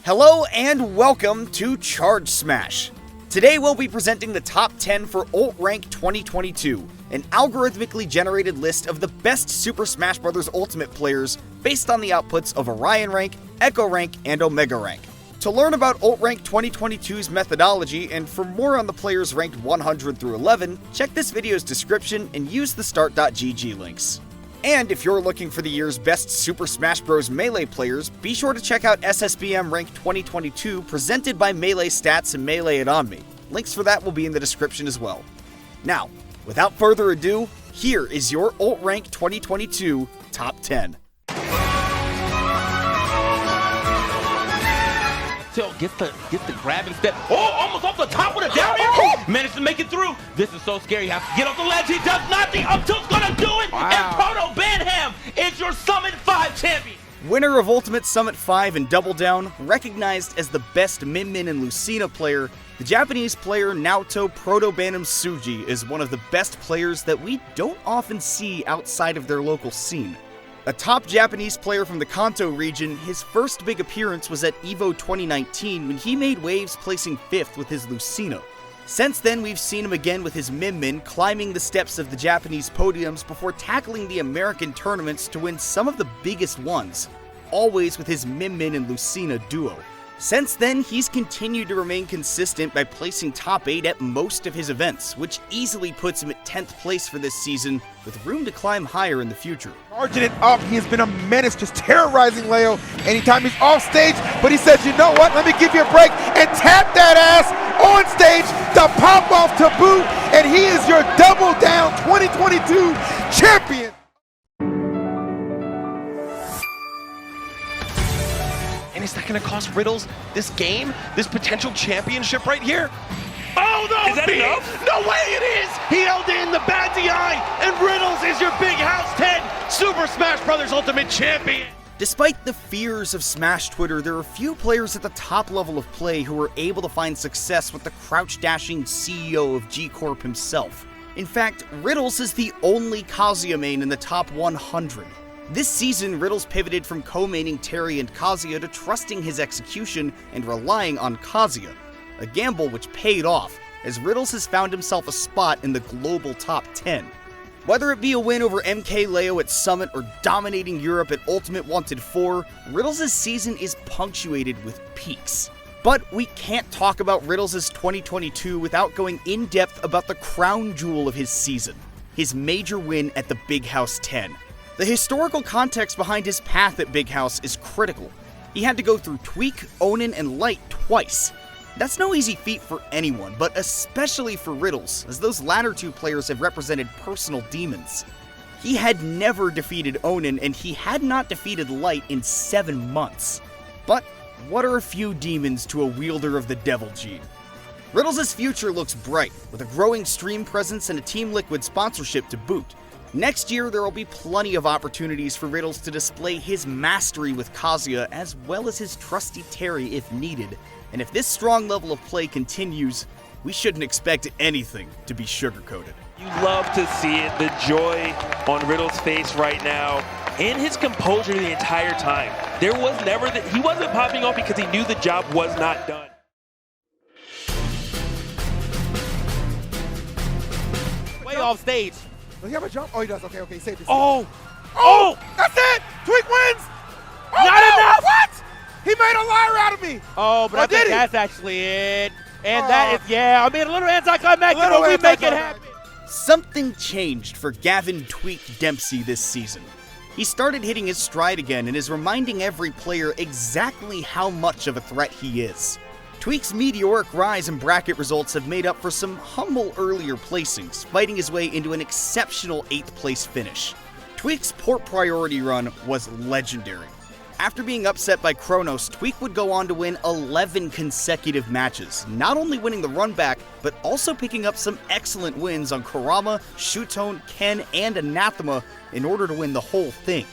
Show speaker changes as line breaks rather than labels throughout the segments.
Hello and welcome to Charge Smash. Today we'll be presenting the top 10 for UltRank 2022, an algorithmically generated list of the best Super Smash Bros. Ultimate players based on the outputs of OrionRank, EchoRank, and OmegaRank. To learn about UltRank 2022's methodology and for more on the players ranked 100 through 11, check this video's description and use the start.gg links. And if you're looking for the year's best Super Smash Bros. Melee players, be sure to check out SSBM Rank 2022 presented by Melee Stats and Melee It On Me. Links for that will be in the description as well. Now, without further ado, here is your UltRank 2022 Top 10.
Get the grab instead. Oh, almost off the top with a down air. Managed to make it through. This is so scary. You have to get off the ledge. He does not. The up tilt's gonna do it.
Wow.
And ProtoBanham is your Summit 5 champion.
Winner of Ultimate Summit 5 and Double Down, recognized as the best Min and Lucina player, the Japanese player Naoto ProtoBanham Tsuji is one of the best players that we don't often see outside of their local scene. A top Japanese player from the Kanto region, his first big appearance was at EVO 2019 when he made waves placing 5th with his Lucina. Since then, we've seen him again with his Min climbing the steps of the Japanese podiums before tackling the American tournaments to win some of the biggest ones, always with his Min and Lucina duo. Since then, he's continued to remain consistent by placing top 8 at most of his events, which easily puts him at 10th place for this season, with room to climb higher in the future.
Charging it up, he has been a menace, just terrorizing Leo anytime he's off stage, but he says, you know what, let me give you a break, and tap that ass on stage to pop off to boot, and he is your Double Down 2022 champion.
And is that going to cost Riddles this game, this potential championship right here? Oh, no!
Is that enough?
No way it is! He held in the bad DI, and Riddles is your Big House 10 Super Smash Bros. Ultimate Champion!
Despite the fears of Smash Twitter, there are few players at the top level of play who are able to find success with the crouch-dashing CEO of G-Corp himself. In fact, Riddles is the only Kazuya main in the top 100. This season, Riddles pivoted from co-maining Terry and Kazuya to trusting his execution and relying on Kazuya, a gamble which paid off, as Riddles has found himself a spot in the global top 10. Whether it be a win over MKLeo at Summit or dominating Europe at Ultimate Wanted 4, Riddles' season is punctuated with peaks. But we can't talk about Riddles' 2022 without going in-depth about the crown jewel of his season, his major win at the Big House 10. The historical context behind his path at Big House is critical. He had to go through Tweek, Onin, and Light twice. That's no easy feat for anyone, but especially for Riddles, as those latter two players have represented personal demons. He had never defeated Onin, and he had not defeated Light in 7 months. But what are a few demons to a wielder of the Devil Gene? Riddles' future looks bright, with a growing stream presence and a Team Liquid sponsorship to boot. Next year, there will be plenty of opportunities for Riddles to display his mastery with Kazuya as well as his trusty Terry if needed, and if this strong level of play continues, we shouldn't expect anything to be sugar-coated.
You love to see it, the joy on Riddles' face right now, and his composure the entire time. There was never that he wasn't popping off because he knew the job was not done. Way off stage.
Does he have a jump? Oh, he does. Okay, he saved it.
Oh!
That's it! Tweek wins! Oh,
Not
no!
enough!
What? He made a liar out of me!
Oh, but I think that's actually it. And that is, yeah, I mean, a little anticlimactic, but we make it happen.
Something changed for Gavin Tweek Dempsey this season. He started hitting his stride again and is reminding every player exactly how much of a threat he is. Tweek's meteoric rise in bracket results have made up for some humble earlier placings, fighting his way into an exceptional 8th place finish. Tweek's port priority run was legendary. After being upset by Kronos, Tweek would go on to win 11 consecutive matches, not only winning the run back, but also picking up some excellent wins on Kurama, Shuton, Ken, and Anathema in order to win the whole thing.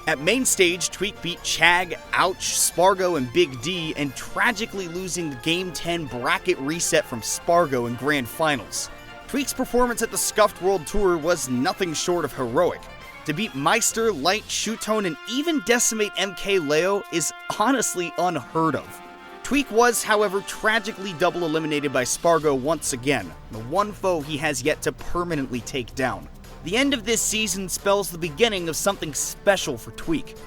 At main stage, Tweek beat Chag, Ouch, Spargo, and Big D, and tragically losing the Game 10 bracket reset from Spargo in Grand Finals. Tweek's performance at the Scuffed World Tour was nothing short of heroic. To beat Meister, Light, Shuton, and even decimate MKLeo is honestly unheard of. Tweek was, however, tragically double eliminated by Spargo once again, the one foe he has yet to permanently take down. The end of this season spells the beginning of something special for Tweek.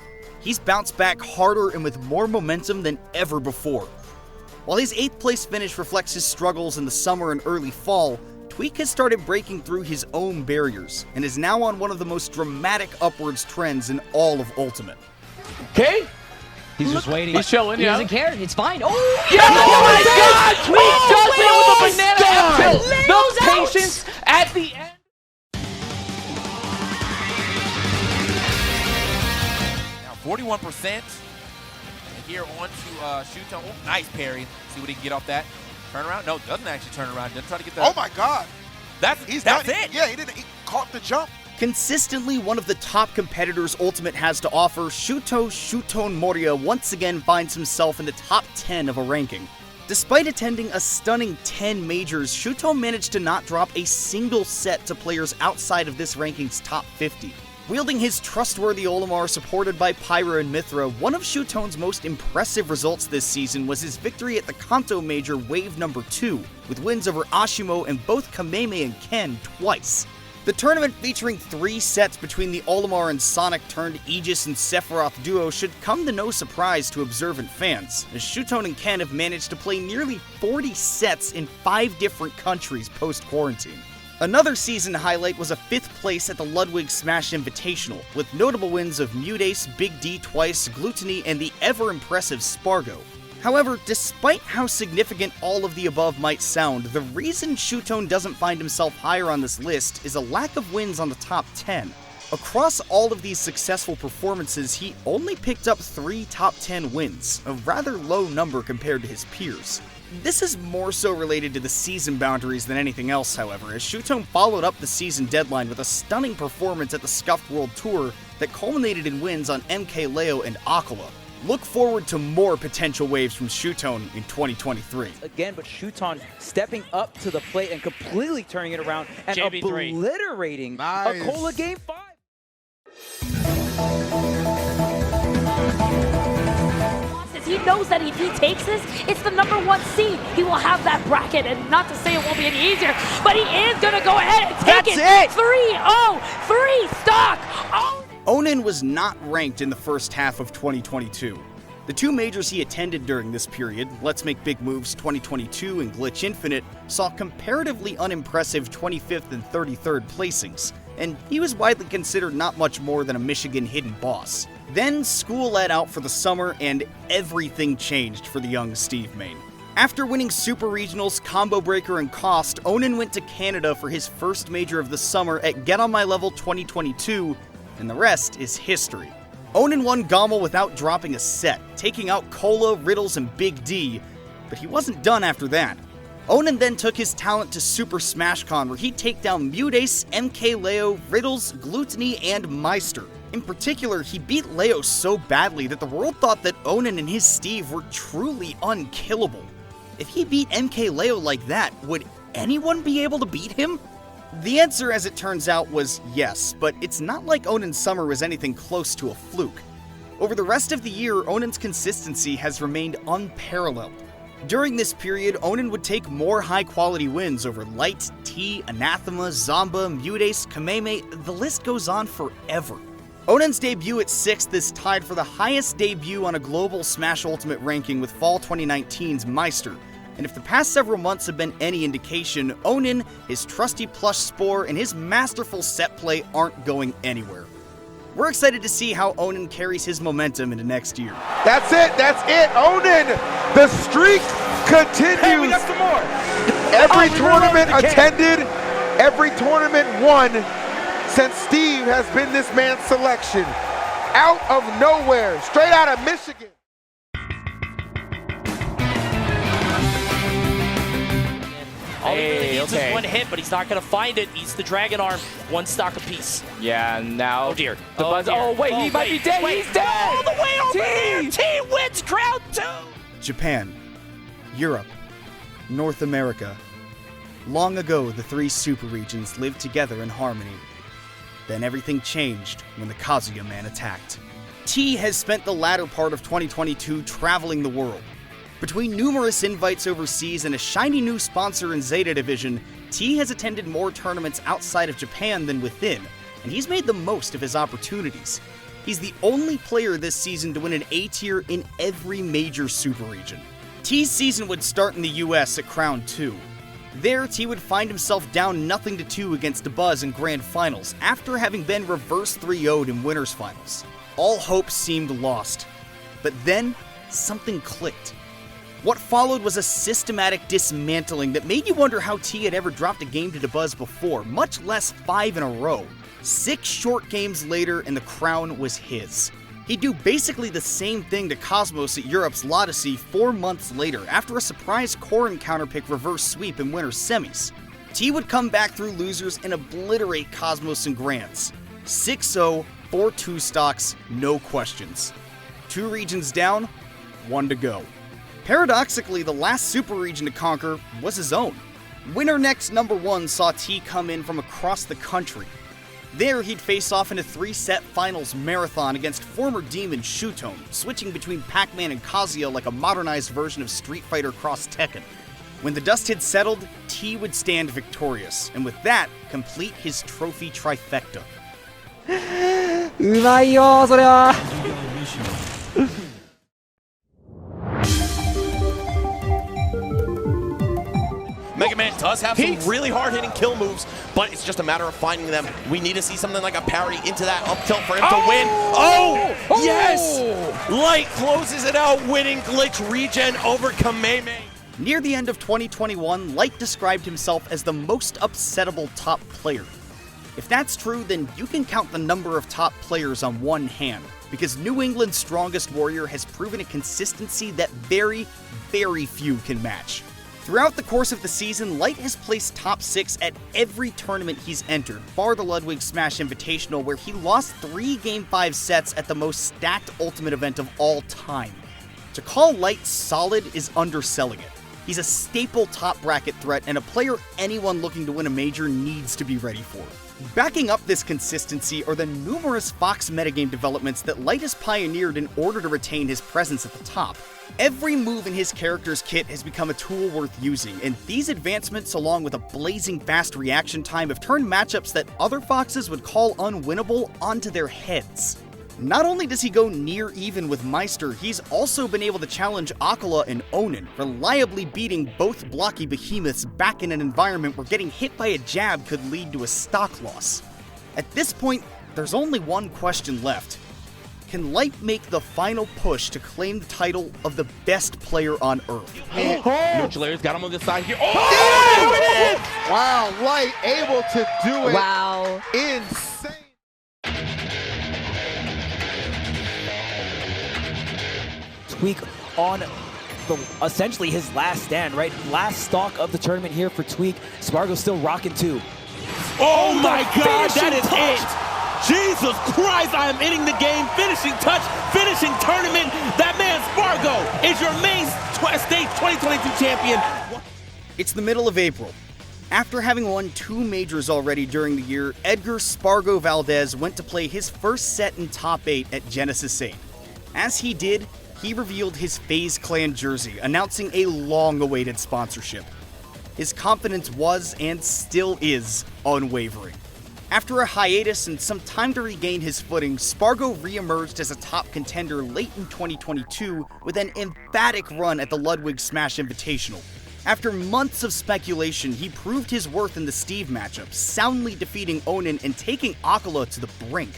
He's bounced back harder and with more momentum than ever before. While his 8th place finish reflects his struggles in the summer and early fall, Tweek has started breaking through his own barriers and is now on one of the most dramatic upwards trends in all of Ultimate.
Okay.
He's just waiting.
He's chilling,
He
yeah.
doesn't care. It's fine. Oh,
Yeah, oh my God! Tweek does it with a banana
Leo's
the
out.
patience at the end.
Now 41%. And here on to Shuton. Oh, nice parry. See what he can get off that. Turn around? No, doesn't actually turn around. Doesn't try to get the.
Oh my God.
That's it.
Yeah, he caught the jump.
Consistently one of the top competitors Ultimate has to offer, Shuton Moria once again finds himself in the top 10 of a ranking. Despite attending a stunning 10 majors, Shuton managed to not drop a single set to players outside of this ranking's top 50. Wielding his trustworthy Olimar supported by Pyra and Mithra, one of Shuton's most impressive results this season was his victory at the Kanto Major Wave number 2, with wins over Ashimo and both Kameme and Ken twice. The tournament, featuring 3 sets between the Olimar and Sonic turned Aegis and Sephiroth duo, should come to no surprise to observant fans, as Shuton and Ken have managed to play nearly 40 sets in 5 different countries post-quarantine. Another season highlight was a 5th place at the Ludwig Smash Invitational, with notable wins of Mudace, Big D twice, Gluttony, and the ever-impressive Spargo. However, despite how significant all of the above might sound, the reason Shuton doesn't find himself higher on this list is a lack of wins on the top 10. Across all of these successful performances, he only picked up 3 top 10 wins, a rather low number compared to his peers. This is more so related to the season boundaries than anything else, however, as Shuton followed up the season deadline with a stunning performance at the Scuffed World Tour that culminated in wins on MKLeo and Acola. Look forward to more potential waves from Shuton in 2023.
Again, but Shuton stepping up to the plate and completely turning it around and
JB3.
obliterating
Nice.
Acola Game 5.
He knows that if he takes this, it's the #1 seed. He will have that bracket, and not to say it won't be any easier, but he is going to go ahead and take
That's it.
3-0, 3 stock.
Onin was not ranked in the first half of 2022. The 2 majors he attended during this period, Let's Make Big Moves 2022 and Glitch Infinite, saw comparatively unimpressive 25th and 33rd placings, and he was widely considered not much more than a Michigan hidden boss. Then school let out for the summer and everything changed for the young Steve Main. After winning Super Regionals, Combo Breaker, and Cost, Onan went to Canada for his first major of the summer at Get On My Level 2022, and the rest is history. Onan won Gommel without dropping a set, taking out Cola, Riddles, and Big D, but he wasn't done after that. Onan then took his talent to Super Smash Con, where he'd take down Mudace, MKLeo, Riddles, Gluttony, and Meister. In particular, he beat Leo so badly that the world thought that Onan and his Steve were truly unkillable. If he beat MKLeo like that, would anyone be able to beat him? The answer, as it turns out, was yes, but it's not like Onan's summer was anything close to a fluke. Over the rest of the year, Onan's consistency has remained unparalleled. During this period, Onan would take more high-quality wins over Light, T, Anathema, Zomba, Mudace, Kameme, the list goes on forever. Onan's debut at 6th is tied for the highest debut on a global Smash Ultimate ranking with Fall 2019's Meister. And if the past several months have been any indication, Onan, his trusty plush Spore, and his masterful set play aren't going anywhere. We're excited to see how Onan carries his momentum into next year.
That's it. Onan, the streak continues.
Hey, we got some more.
Every
we
tournament
reloaded the
attended, every tournament won since Steve has been this man's selection. Out of nowhere, straight out of Michigan.
All he really needs
okay.
is 1 hit, but he's not going to find it. He's the Dragon Arm, 1 stock apiece.
Yeah, now.
Oh dear.
The buzz.
Dear.
Oh, wait, he might be dead.
Wait.
He's dead.
All the way over
T.
there. T wins crowd 2.
Japan, Europe, North America. Long ago, the 3 super regions lived together in harmony. Then everything changed when the Kazuya man attacked. T has spent the latter part of 2022 traveling the world. Between numerous invites overseas and a shiny new sponsor in Zeta Division, T has attended more tournaments outside of Japan than within, and he's made the most of his opportunities. He's the only player this season to win an A tier in every major super region. T's season would start in the US at Crown 2. There, T would find himself down 0-2 against Dabuz in Grand Finals, after having been reverse 3-0'd in Winners Finals. All hope seemed lost. But then, something clicked. What followed was a systematic dismantling that made you wonder how T had ever dropped a game to Dabuz before, much less 5 in a row. 6 short games later, and the crown was his. He'd do basically the same thing to Cosmos at Europe's Lodyssey 4 months later, after a surprise Corin counterpick reverse sweep in Winners Semis. T would come back through losers and obliterate Cosmos in Grands. 6-0, 4-2 stocks, no questions. 2 regions down, 1 to go. Paradoxically, the last super region to conquer was his own. WinnerNext #1 saw T come in from across the country. There, he'd face off in a 3-set finals marathon against former demon Shuton, switching between Pac-Man and Kazuya like a modernized version of Street Fighter Cross Tekken. When the dust had settled, T would stand victorious, and with that, complete his trophy trifecta.
うまいよそれは。
Mega Man does have some really hard-hitting kill moves, but it's just a matter of finding them. We need to see something like a parry into that up tilt for him to win. Oh, yes! Light closes it out, winning glitch regen over Kameme.
Near the end of 2021, Light described himself as the most upsettable top player. If that's true, then you can count the number of top players on one hand, because New England's strongest warrior has proven a consistency that very, very few can match. Throughout the course of the season, Light has placed top 6 at every tournament he's entered, bar the Ludwig Smash Invitational, where he lost 3 Game 5 sets at the most stacked Ultimate event of all time. To call Light solid is underselling it. He's a staple top bracket threat and a player anyone looking to win a major needs to be ready for. Backing up this consistency are the numerous Fox metagame developments that Light has pioneered in order to retain his presence at the top. Every move in his character's kit has become a tool worth using, and these advancements, along with a blazing fast reaction time, have turned matchups that other Foxes would call unwinnable onto their heads. Not only does he go near even with Meister, he's also been able to challenge Acola and Onin, reliably beating both blocky behemoths back in an environment where getting hit by a jab could lead to a stock loss. At this point, there's only one question left. Can Light make the final push to claim the title of the best player on Earth?
Neutral Air's got him on the side here.
Wow, Light able to do it.
Wow.
Insane.
Tweek on essentially his last stand, right? Last stock of the tournament here for Tweek. Spargo's still rocking too.
Oh my God, that is it! Jesus Christ, I am ending the game. Finishing touch, finishing tournament. That man Spargo is your main state 2022 champion.
It's the middle of April. After having won 2 majors already during the year, Edgar Spargo Valdez went to play his first set in top 8 at Genesis 8. As he did, he revealed his FaZe Clan jersey, announcing a long-awaited sponsorship. His confidence was, and still is, unwavering. After a hiatus and some time to regain his footing, Spargo re-emerged as a top contender late in 2022 with an emphatic run at the Ludwig Smash Invitational. After months of speculation, he proved his worth in the Steve matchup, soundly defeating Onan and taking Acola to the brink.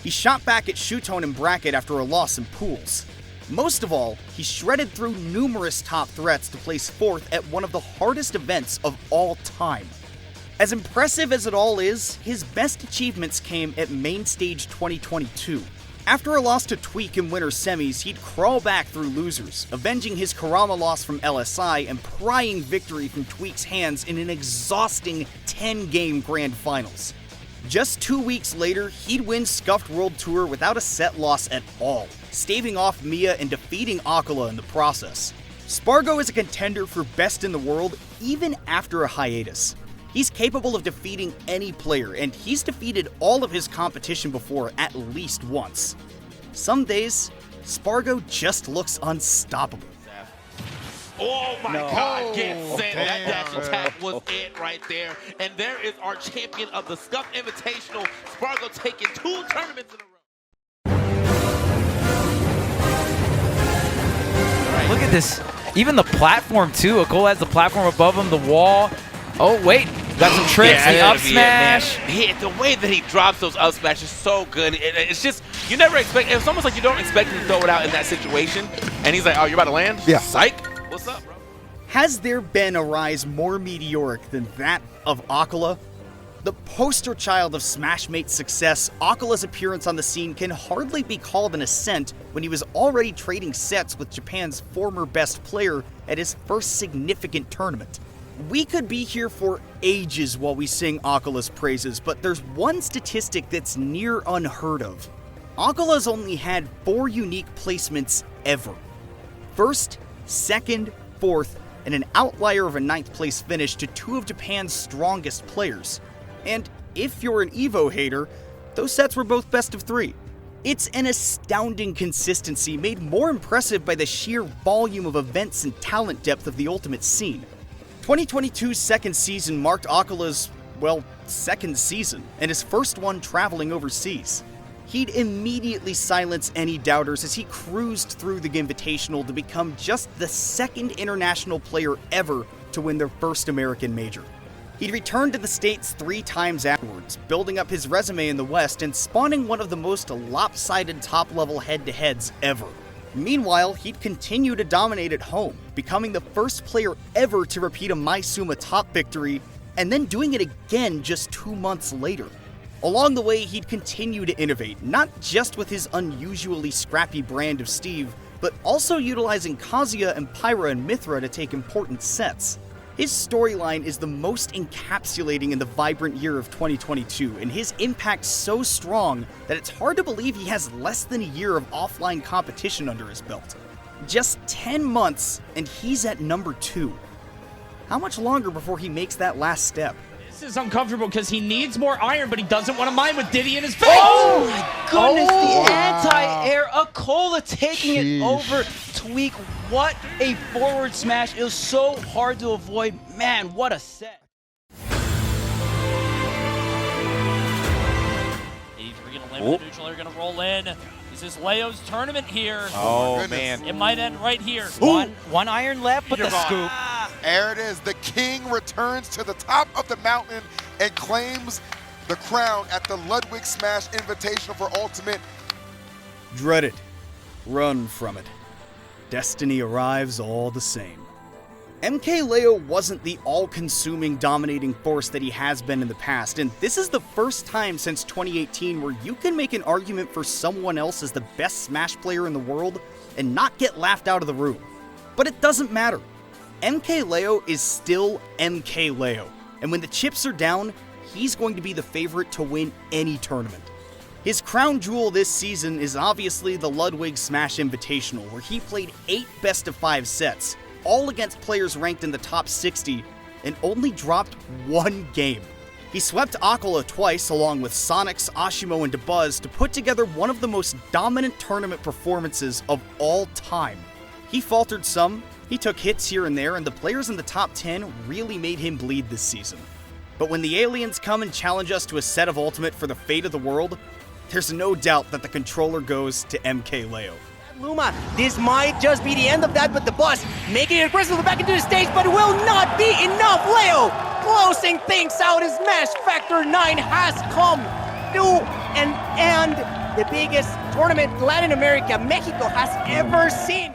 He shot back at Shuton in bracket after a loss in pools. Most of all, he shredded through numerous top threats to place 4th at one of the hardest events of all time. As impressive as it all is, his best achievements came at Main Stage 2022. After a loss to Tweek in Winners Semis, he'd crawl back through losers, avenging his Karama loss from LSI and prying victory from Tweek's hands in an exhausting 10-game Grand Finals. Just 2 weeks later, he'd win Scuffed World Tour without a set loss at all, staving off Mia and defeating Acola in the process. Spargo is a contender for best in the world even after a hiatus. He's capable of defeating any player, and he's defeated all of his competition before at least once. Some days, Spargo just looks unstoppable.
Oh my God, get set. That dash attack was it right there. And there is our champion of the Scuff Invitational, Spargo, taking 2 tournaments in a row.
Look at this. Even the platform, too. Acola has the platform above him, the wall. Oh, wait. Got some tricks. The up smash.
The way that he drops those up smashes is so good. It's just, you never expect, it's almost like you don't expect him to throw it out in that situation. And he's like, oh, you're about to land?
Yeah.
Psych. What's up, bro?
Has there been a rise more meteoric than that of Acola? The poster child of Smashmate's success, Acola's appearance on the scene can hardly be called an ascent when he was already trading sets with Japan's former best player at his first significant tournament. We could be here for ages while we sing Acola's praises, but there's one statistic that's near unheard of. Acola's only had 4 unique placements ever. First, second, fourth, and an outlier of a 9th place finish to 2 of Japan's strongest players. And if you're an Evo hater, those sets were both best of 3. It's an astounding consistency made more impressive by the sheer volume of events and talent depth of the Ultimate scene. 2022's second season marked Acola's, well, second season, and his first one traveling overseas. He'd immediately silence any doubters as he cruised through the Invitational to become just the 2nd international player ever to win their first American major. He'd returned to the States 3 times afterwards, building up his resume in the West and spawning one of the most lopsided top-level head-to-heads ever. Meanwhile, he'd continue to dominate at home, becoming the first player ever to repeat a Maisuma top victory, and then doing it again just 2 months later. Along the way, he'd continue to innovate, not just with his unusually scrappy brand of Steve, but also utilizing Kazuya and Pyra and Mithra to take important sets. His storyline is the most encapsulating in the vibrant year of 2022, and his impact so strong that it's hard to believe he has less than a year of offline competition under his belt. Just 10 months, and he's at number 2. How much longer before he makes that last step?
This is uncomfortable because he needs more iron, but he doesn't want to mine with Diddy in his face.
Oh my goodness, the anti-air. Acola taking it over Tweek. What a forward smash. It was so hard to avoid. Man, what a set.
83 gonna land with the neutral air, gonna roll in. This is Leo's tournament here.
Oh, man.
It might end right here.
One iron left, but the scoop.
There it is. The king returns to the top of the mountain and claims the crown at the Ludwig Smash Invitational for Ultimate.
Dread it. Run from it. Destiny arrives all the same. MKLeo wasn't the all-consuming dominating force that he has been in the past, and this is the first time since 2018 where you can make an argument for someone else as the best Smash player in the world and not get laughed out of the room. But it doesn't matter. MKLeo is still MKLeo, and when the chips are down, he's going to be the favorite to win any tournament. His crown jewel this season is obviously the Ludwig Smash Invitational, where he played 8 best-of-5 sets, all against players ranked in the top 60, and only dropped 1 game. He swept Acola twice along with Sonics, Ashimo, and Dabuz to put together one of the most dominant tournament performances of all time. He faltered some, he took hits here and there, and the players in the top 10 really made him bleed this season. But when the aliens come and challenge us to a set of Ultimate for the fate of the world, there's no doubt that the controller goes to MKLeo.
Luma, this might just be the end of that, but the boss making it aggressively back into the stage, but it will not be enough. Leo closing things out as Smash Factor 9 has come to an end. The biggest tournament Latin America, Mexico has ever seen.